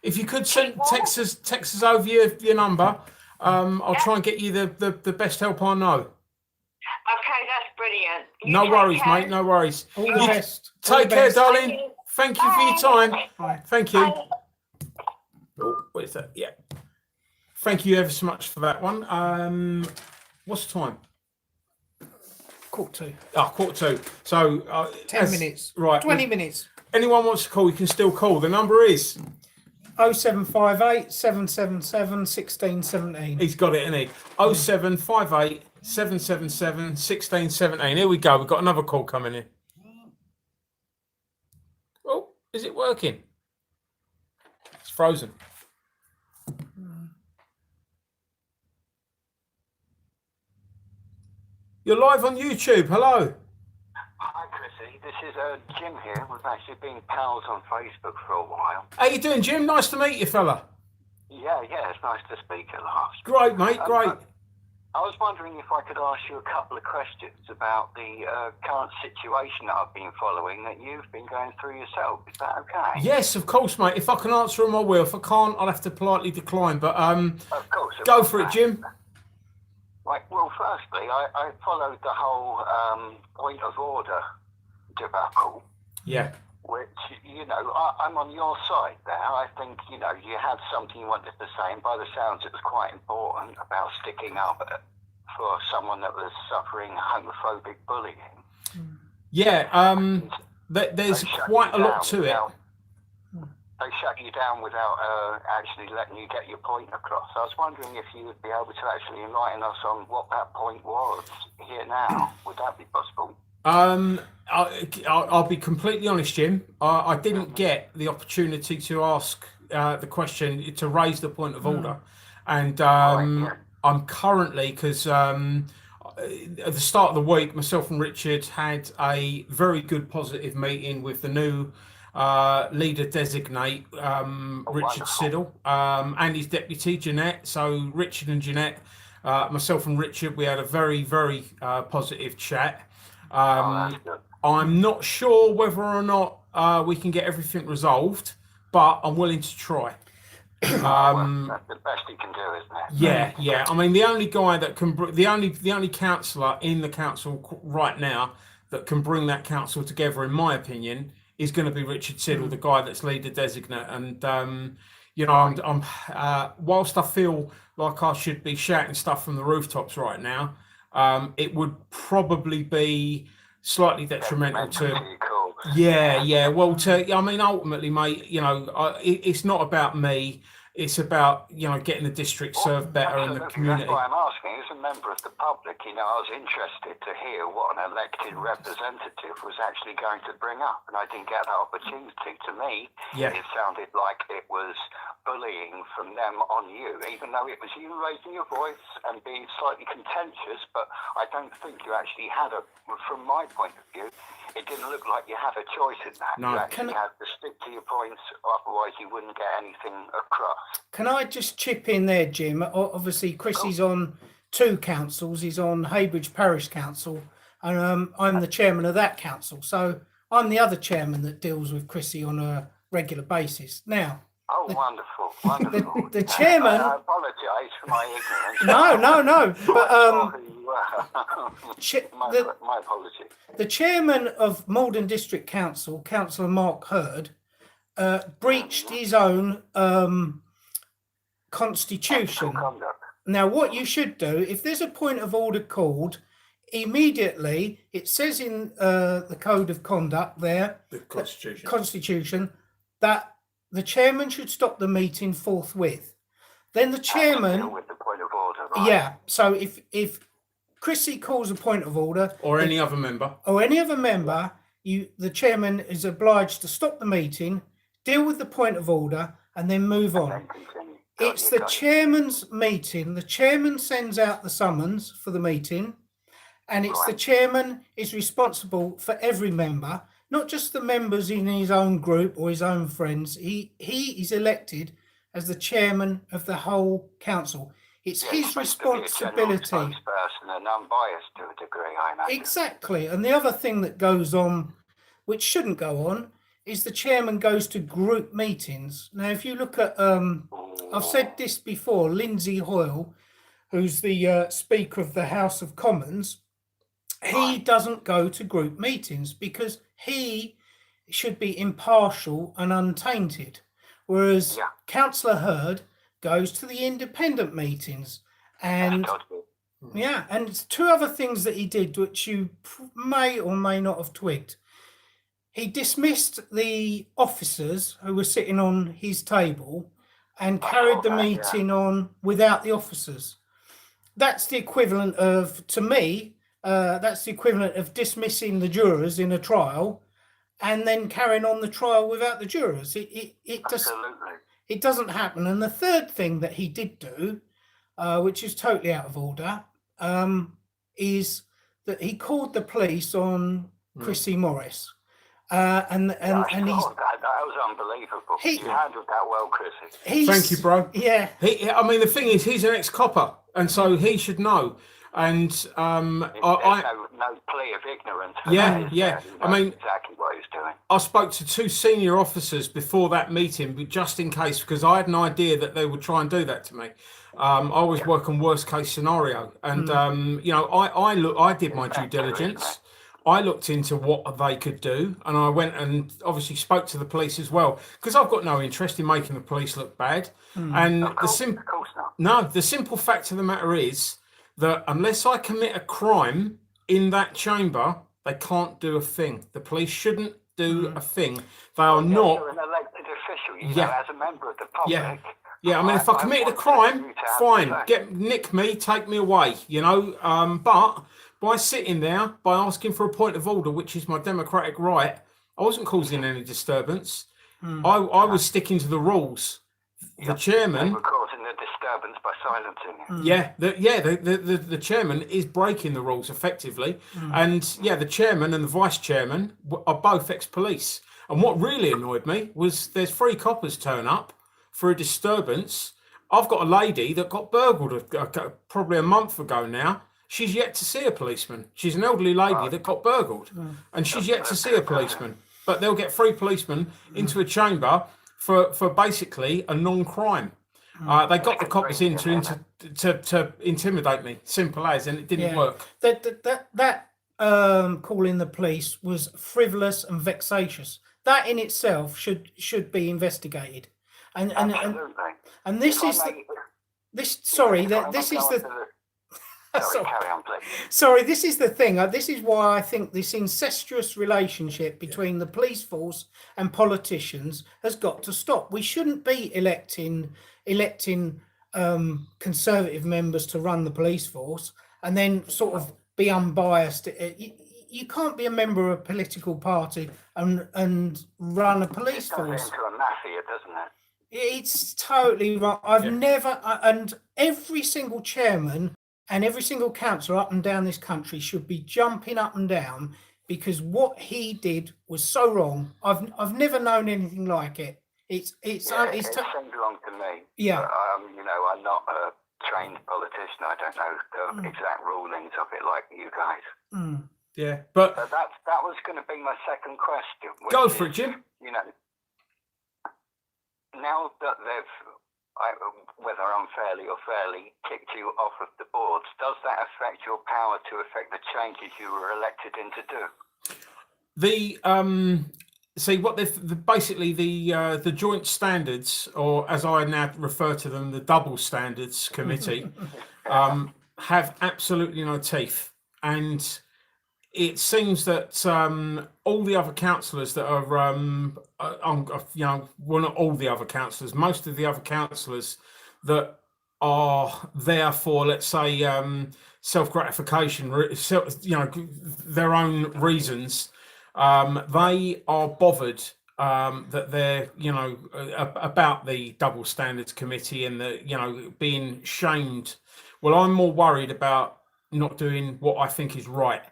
if you could text us over your number, I'll try and get you the best help I know. Okay, that's brilliant. No worries, mate. No worries. All the best. Take care, darling. Thank you for your time. Bye. Thank you. Bye. Oh, what is that? Yeah. Thank you ever so much for that one. What's the time? 1:45. Oh, 1:45. So 10 minutes. Right. 20 minutes. Anyone wants to call, you can still call. The number is 0758 777 1617. He's got it, isn't he? 0758 777 1617. Here we go. We've got another call coming in. Oh, is it working? It's frozen. You're live on YouTube. Hello. Hi, Chrissy. This is Jim here. We've actually been pals on Facebook for a while. How you doing, Jim? Nice to meet you, fella. Yeah, it's nice to speak at last. Great, mate. Great. I was wondering if I could ask you a couple of questions about the current situation that I've been following that you've been going through yourself. Is that okay? Yes, of course, mate. If I can answer them, I will. If I can't, I'll have to politely decline. But Of course. go for it, Jim. Right. Well, firstly, I followed the whole point of order debacle. Yeah. Which, I'm on your side there. I think, you had something you wanted to say, and by the sounds it was quite important about sticking up for someone that was suffering homophobic bullying. Yeah, there's quite a lot to it. They shut you down without actually letting you get your point across. I was wondering if you would be able to actually enlighten us on what that point was here now. Would that be possible? I'll be completely honest, Jim. I didn't get the opportunity to ask the question, to raise the point of order, and I'm currently, because at the start of the week, myself and Richard had a very good positive meeting with the new leader designate, Richard Siddle, and his deputy Jeanette. So Richard and Jeanette, myself and Richard, we had a very, very positive chat. I'm not sure whether or not we can get everything resolved, but I'm willing to try. That's the best you can do, isn't it? Yeah. I mean, the only guy that can, the only councillor in the council right now that can bring that council together, in my opinion, is going to be Richard Siddle, the guy that's leader designate. And I'm whilst I feel like I should be shouting stuff from the rooftops right now, it would probably be slightly detrimental to. Yeah. Well, ultimately, mate, it's not about me. It's about, getting the district served better in the community. That's why I'm asking. As a member of the public, I was interested to hear what an elected representative was actually going to bring up, and I didn't get that opportunity. To me, it sounded like it was bullying from them on you, even though it was you raising your voice and being slightly contentious, but I don't think you actually had from my point of view, it didn't look like you had a choice in that. No. You actually had to stick to your points, otherwise you wouldn't get anything across. Can I just chip in there, Jim? Obviously, Chris is on two councils. He's on Heybridge Parish Council, and I'm the chairman of that council. So I'm the other chairman that deals with Chrissy on a regular basis. Now, wonderful. The chairman. I apologise for my ignorance. No. But my apology. The chairman of Malden District Council, Councillor Mark Hurd, breached his own constitution. Now, what you should do, if there's a point of order called, immediately, it says in the code of conduct there, The constitution, that the chairman should stop the meeting forthwith. Then the chairman, with the point of order, right? yeah. So if Chrissy calls a point of order, or any other member, the chairman is obliged to stop the meeting, deal with the point of order, and then move on. It's the chairman's meeting. The chairman sends out the summons for the meeting, and it's the chairman is responsible for every member, not just the members in his own group or his own friends. He is elected as the chairman of the whole council. It's his responsibility. Spokesperson and unbiased to a degree, I imagine. Exactly. And the other thing that goes on, which shouldn't go on, is the chairman goes to group meetings. Now, if you look at, I've said this before, Lindsay Hoyle, who's the Speaker of the House of Commons, he doesn't go to group meetings because he should be impartial and untainted. whereas Yeah. Councillor Hurd goes to the independent meetings. And That's dodgy. yeah, and two other things that he did, which you may or may not have twigged. He dismissed the officers who were sitting on his table and carried the meeting on without the officers. That's the equivalent of, to me, that's the equivalent of dismissing the jurors in a trial and then carrying on the trial without the jurors. Absolutely. It doesn't happen. And the third thing that he did do, which is totally out of order, is that he called the police on Chrissy Morris. And he's that was unbelievable. You handled that well, Chrissy. Thank you, bro. Yeah. I mean, the thing is, he's an ex-copper, and so he should know. And There's no plea of ignorance. Yeah. I mean, exactly what he's doing. I spoke to two senior officers before that meeting, but just in case, because I had an idea that they would try and do that to me. I always work on worst case scenario, and I did my due diligence. I looked into what they could do, and I went and obviously spoke to the police as well, because I've got no interest in making the police look bad. And Of course not. the simple fact of the matter is that unless I commit a crime in that chamber, they can't do a thing. The police shouldn't do a thing. They are not. You're an elected official, you know, as a member of the public. Yeah, I mean, if I committed a crime, fine, nick me, take me away, but by sitting there, by asking for a point of order, which is my democratic right, I wasn't causing any disturbance. I was sticking to the rules. The chairman. They were causing the disturbance by silencing him. The chairman is breaking the rules effectively, and the chairman and the vice chairman are both ex-police. And what really annoyed me was there's 3 coppers turn up for a disturbance. I've got a lady that got burgled probably a month ago now. She's yet to see a policeman. She's an elderly lady that got burgled, and she's yet to see a policeman. But they'll get 3 policemen into a chamber for basically a non-crime. They got the coppers in to intimidate me. Simple as, and it didn't work. That calling the police was frivolous and vexatious. That in itself should be investigated. And this is this is the thing. This is why I think this incestuous relationship between the police force and politicians has got to stop. We shouldn't be electing conservative members to run the police force and then sort of be unbiased. You can't be a member of a political party and run a police force. It turns into a mafia, doesn't it? It's totally wrong. And every single chairman and every single councillor up and down this country should be jumping up and down, because what he did was so wrong. I've never known anything like it. It seems wrong to me. Yeah. But, I'm not a trained politician. I don't know the exact rulings of it like you guys. Yeah, but that was going to be my second question. Go for it, Jim. Now that they've, whether unfairly or fairly, kicked you off of the boards, does that affect your power to affect the changes you were elected in to do? Basically the joint standards, or as I now refer to them, the double standards committee, have absolutely no teeth, and it seems that all the other councillors that are, well, not all the other councillors, most of the other councillors that are there for, let's say, self-gratification, their own reasons, they are bothered that they're, about the double standards committee and the, being shamed. Well, I'm more worried about not doing what I think is right.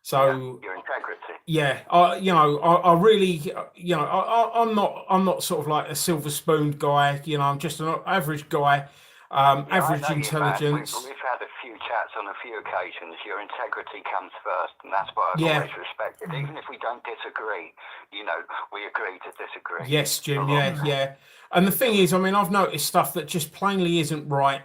So your integrity. Yeah, I really, I'm not sort of like a silver spoon guy. I'm just an average guy, average intelligence. We've had a few chats on a few occasions. Your integrity comes first, and that's what I've always respected. Even if we don't disagree, we agree to disagree. Yes, Jim. Yeah. And the thing is, I've noticed stuff that just plainly isn't right.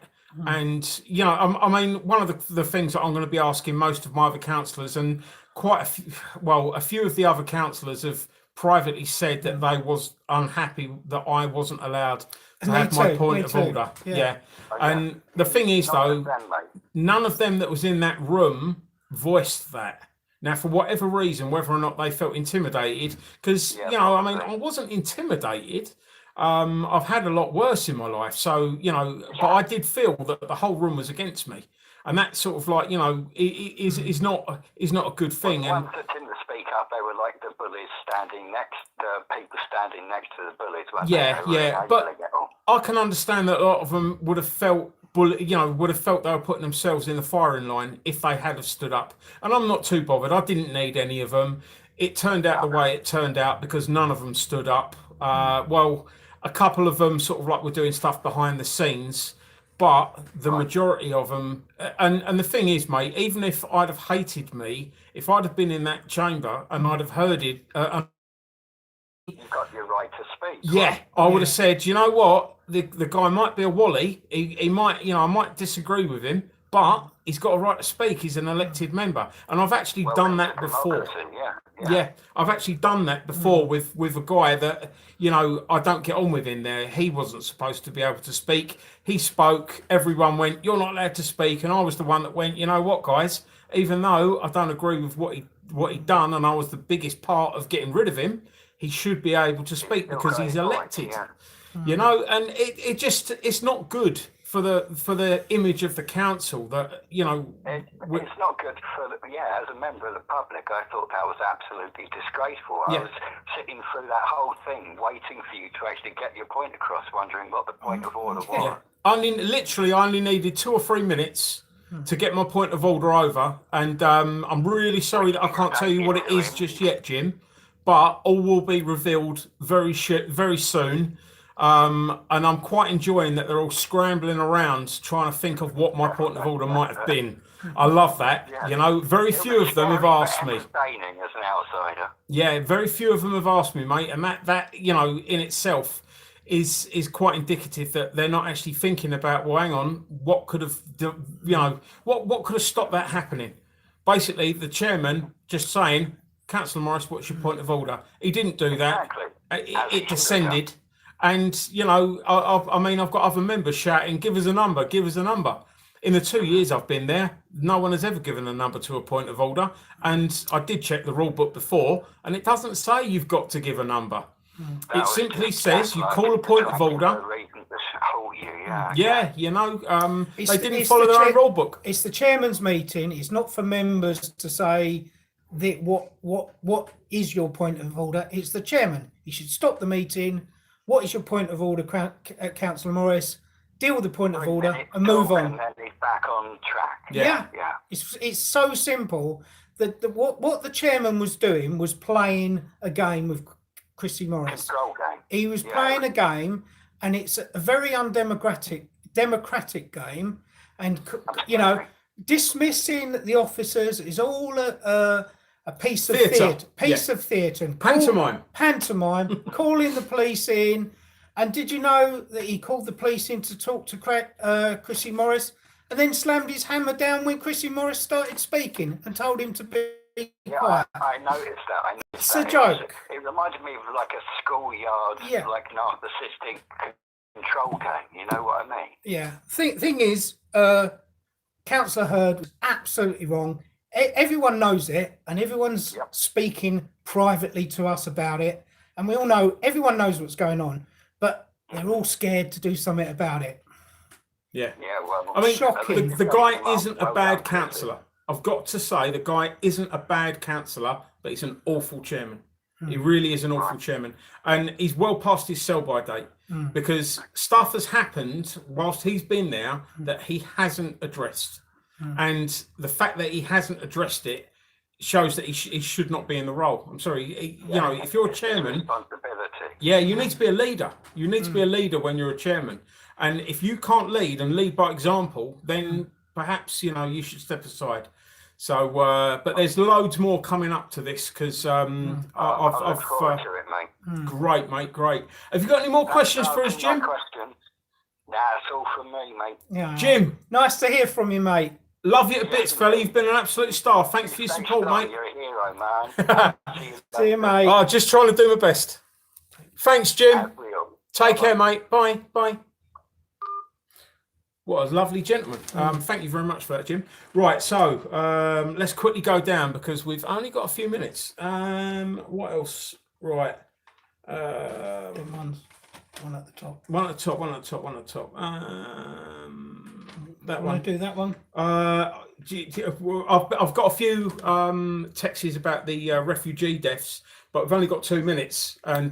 And one of the things that I'm going to be asking most of my other councillors, and a few of the other councillors have privately said that they was unhappy that I wasn't allowed to Me have my too, point me of too, order. yeah. Yeah. Oh, yeah. And the thing is, Not though, with them, mate. none of them that was in that room voiced that. Now, for whatever reason, whether or not they felt intimidated, because, Yeah, you know, I mean, probably. I wasn't intimidated. I've had a lot worse in my life. So, you know, but I did feel that the whole room was against me. And that sort of like, you know, is not a good thing. The And ones that didn't speak up, they were like the bullies people standing next to the bullies. weren't they? yeah, They were yeah. like, But "They get on." I can understand that a lot of them would have felt would have felt they were putting themselves in the firing line if they had have stood up. And I'm not too bothered. I didn't need any of them. It turned out the way it turned out because none of them stood up. Well, a couple of them sort of like were doing stuff behind the scenes, but the majority of them. And the thing is, mate, even if I'd have hated me, if I'd have been in that chamber and I'd have heard it. You've got your right to speak. Yeah, right? I would have said, you know what, the guy might be a wally. He might, you know, I might disagree with him, but he's got a right to speak. He's an elected member, and I've actually done that before. Yeah, I've actually done that before with a guy that, you know, I don't get on with in there. He wasn't supposed to be able to speak. He spoke. Everyone went, "You're not allowed to speak," and I was the one that went, "You know what, guys? Even though I don't agree with what he'd done, and I was the biggest part of getting rid of him, he should be able to speak because he's elected." You know, and it's not good for the image of the council that, you know, It's not good as a member of the public, I thought that was absolutely disgraceful. I was sitting through that whole thing, waiting for you to actually get your point across, wondering what the point of order was. I only needed 2 or 3 minutes to get my point of order over, and I'm really sorry that I can't tell you what it is just yet, Jim, but all will be revealed very soon. And I'm quite enjoying that they're all scrambling around trying to think of what my point of order might have been. I love that. You know, very few of them have asked me. Entertaining as an outsider. Yeah, very few of them have asked me, mate, and that you know in itself is quite indicative that they're not actually thinking about, well, hang on, what could have, you know, what could have stopped that happening? Basically, the chairman just saying, "Councillor Morris, what's your point of order?" He didn't do that. Exactly. It descended. And, you know, I mean, I've got other members shouting, "Give us a number, give us a number." In the 2 years I've been there, no one has ever given a number to a point of order. And I did check the rule book before, and it doesn't say you've got to give a number. It simply says you call a point of order. Yeah, you know, they didn't follow their own rule book. It's the chairman's meeting. It's not for members to say that what is your point of order. It's the chairman. He should stop the meeting. What is your point of order, Councillor Morris? Deal with the point of order and move on. And then he's back on track. Yeah. It's so simple that what the chairman was doing was playing a game with Chrissy Morris. Control game. He was playing a game, and it's a very undemocratic game, and you know, dismissing the officers is all a piece of theatre and pantomime, calling the police in. And did you know that he called the police in to talk to Chrissy Morris, and then slammed his hammer down when Chrissy Morris started speaking and told him to be quiet? I noticed that. It's a joke. It reminded me of like a schoolyard, like narcissistic control game. You know what I mean? Yeah. Thing is, Councillor Hurd was absolutely wrong. Everyone knows it, and everyone's speaking privately to us about it, and we all know, everyone knows what's going on, but they're all scared to do something about it. Yeah, well, I mean, shocking. The guy isn't a bad councillor. I've got to say, the guy isn't a bad councillor, but he's an awful chairman. He really is an awful chairman, and he's well past his sell-by date because stuff has happened whilst he's been there that he hasn't addressed. And the fact that he hasn't addressed it shows that he should not be in the role. I'm sorry, you know, if you're a chairman, you need to be a leader. You need to be a leader when you're a chairman. And if you can't lead and lead by example, then perhaps, you know, you should step aside. So, but there's loads more coming up to this because I've forward to it, mate. Great, mate, great. Have you got any more questions for us, Jim? Nah, it's all from me, mate. Yeah. Jim, nice to hear from you, mate. Love you to bits, fella. You've been an absolute star. Thanks for your support, mate. You're a hero, man. See you, mate. Oh, just trying to do my best. Thanks, Jim. Take care, mate. Bye. Bye. What a lovely gentleman. Thank you very much for that, Jim. Right, so let's quickly go down because we've only got a few minutes. What else? Right. One at the top. One at the top. That one. Want to do that one? I've got a few texts about the refugee deaths, but we've only got 2 minutes, and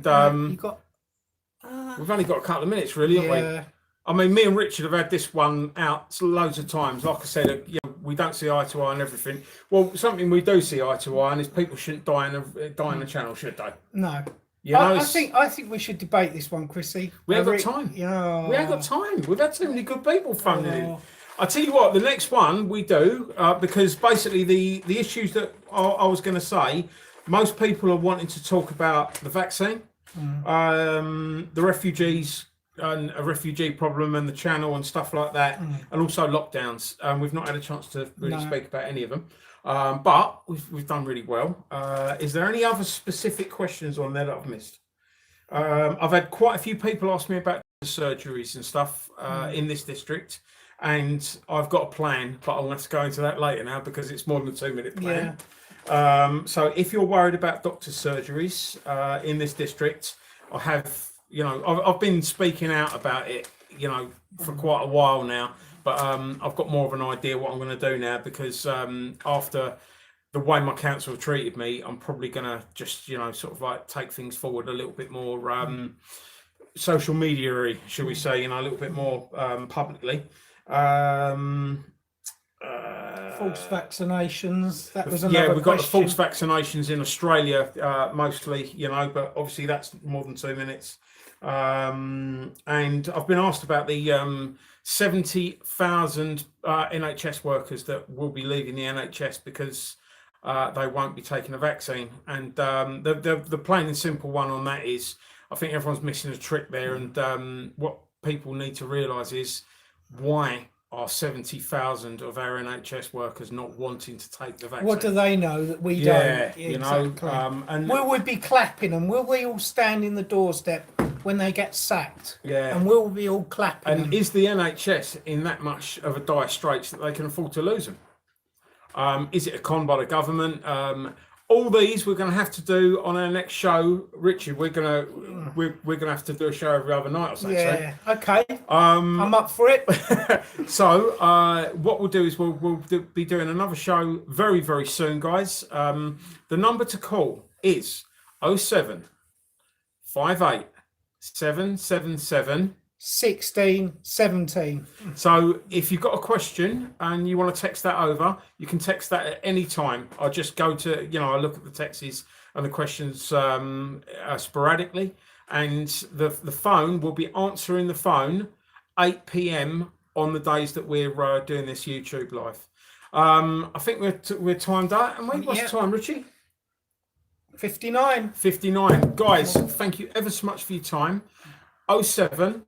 we've only got a couple of minutes, really, haven't we? I mean, me and Richard have had this one out loads of times. Like I said, we don't see eye to eye on everything. Well, something we do see eye to eye on is people shouldn't die in the channel, should they? No. You know, I think we should debate this one, Chrissy. We haven't got time. Yeah. We haven't got time. We've had too many good people phoning in. I tell you what, the next one we do because basically the issues that I was going to say, most people are wanting to talk about the vaccine, the refugees and a refugee problem and the channel and stuff like that, and also lockdowns. We've not had a chance to really speak about any of them, but we've done really well. Is there any other specific questions on there that I've missed? I've had quite a few people ask me about surgeries and stuff in this district. And I've got a plan, but I'm going to have to go into that later now because it's more than a 2-minute plan. Yeah. So if you're worried about doctor's surgeries in this district, I have, I've been speaking out about it, for quite a while now. But I've got more of an idea what I'm going to do now because after the way my council have treated me, I'm probably going to just, sort of like take things forward a little bit more social media-y, shall we say, a little bit more publicly. False vaccinations. That was another we've got the false vaccinations in Australia mostly, but obviously that's more than 2 minutes. And I've been asked about the 70,000 NHS workers that will be leaving the NHS because they won't be taking a vaccine. And the plain and simple one on that is, I think everyone's missing a trick there. And what people need to realise is, why are 70,000 of our NHS workers not wanting to take the vaccine? What do they know that we don't? Exactly. And will we be clapping them? Will we all stand in the doorstep when they get sacked? Yeah. And we'll be all clapping And them? is the NHS in that much of a dire straits that they can afford to lose them? Is it a con by the government? All these we're going to have to do on our next show, Richard. We're gonna have to do a show every other night or something. Yeah. Okay. I'm up for it. So what we'll do is we'll be doing another show very, very soon, guys. The number to call is 07 58 777 1617. So if you've got a question and you want to text that over, you can text that at any time. I just go to, I look at the texts and the questions sporadically, and the phone will be answering the phone 8 p.m. on the days that we're doing this YouTube live. I think we're timed out, and what's the time, Richie? 59. Guys, thank you ever so much for your time. 07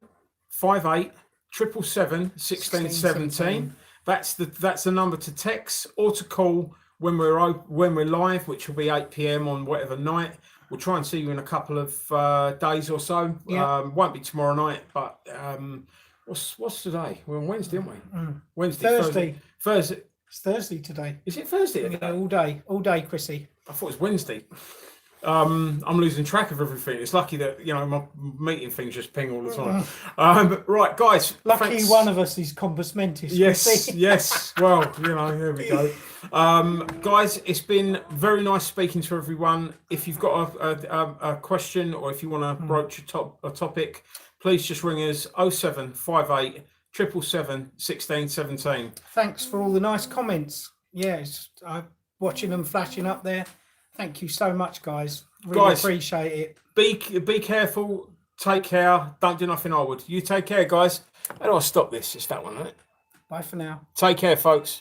58 777 1617. That's the number to text or to call when we're live, which will be 8 p.m. on whatever night. We'll try and see you in a couple of days or so. Yeah. Won't be tomorrow night, but what's today? We're on Wednesday, aren't we? Wednesday, Thursday. It's Thursday today. Is it Thursday? Yeah, all day, Chrissy. I thought it was Wednesday. I'm losing track of everything. It's lucky that my meeting things just ping all the time. Right, guys. Lucky thanks. one of us is compass mentis. Yes. Well, there we go. Guys, it's been very nice speaking to everyone. If you've got a question or if you want to broach a topic, please just ring us 07 58 777 1617. Thanks for all the nice comments. Yes, I'm watching them flashing up there. Thank you so much, guys. Really appreciate it. Be careful. Take care. Don't do nothing I would. You take care, guys. How do I stop this? It's that one, isn't it? Bye for now. Take care, folks.